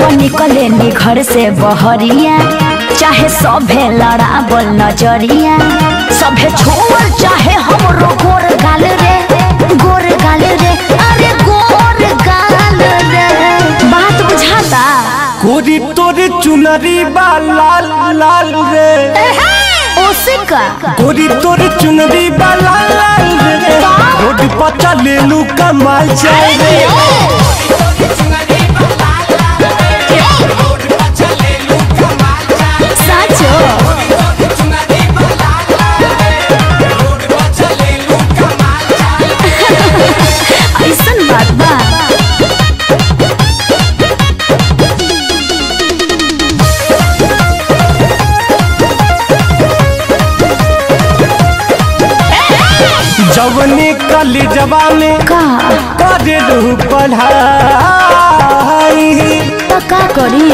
जब निकले नी घर से बहरिया, चाहे सभे लड़ावल नजरिया, सभे छोड़ चाहे हमरो गोर गाल रे, गोर गाल रे, अरे गोर गाल रे। बात बुझाता? गोरी तोरे चुनरी बा लाल लाल रे, ओसिका गोरी तोरे चुनरी बा लाल लाल रे, रोड पर चले लू कमाल चल रे। ऐसन बात बा? जवने कल जवाने करे रहू पढ़ाई, तो का करी?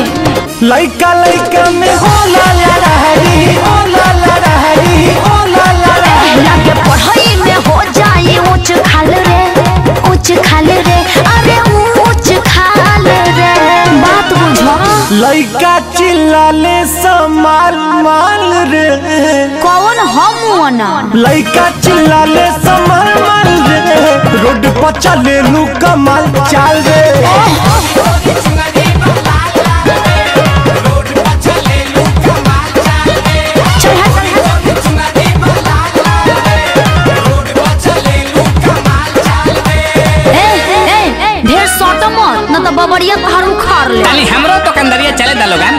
लइका लइका में होला लड़ाई, होला लड़ाई, होला लड़ाई। लागे पढ़ाई में हो जाए ऊंच खाल रे, ऊंच खाल रे, अरे ऊंच खाल रे। बात बुझो? लइका चिल्लाले समाल माल रे, कौन हम ना? लइका चिल्लाले समाल माल रे, रोड पर चले लू कमाल चाल रे। ढेर सट मत न तो बबरिया पहाड़ उखाड़ ले। ताली हमरो तो कंदरिया चले दा लोगन।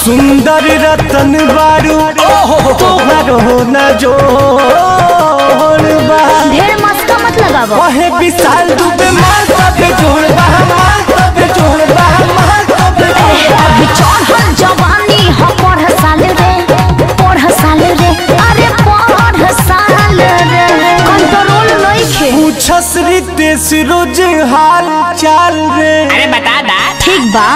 सुंदर रतन बारू तोहरो न जोड़ बा, ढेर मस्का मत लगावो। वहे विशाल दुबे मार तबे जोड़ बा, मार तबे जोड़ बा, मार तबे जोड़ बा। अभी चढ़ल जवानी हो पढ़ साल रे, पढ़ साल रे, अरे पढ़ साल रे। कंट्रोल नइखे। पूछस रितेश रोज हाल चाल रे, अरे बता दा। ठीक बा?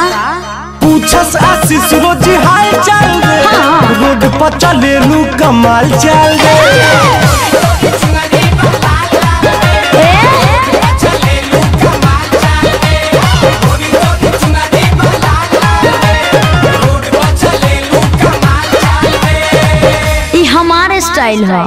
पूछस आशीष रोज हाल चाल रे, हाँ। रोड पर चले लू कमाल चाल रे। ई हमारे स्टाइल है।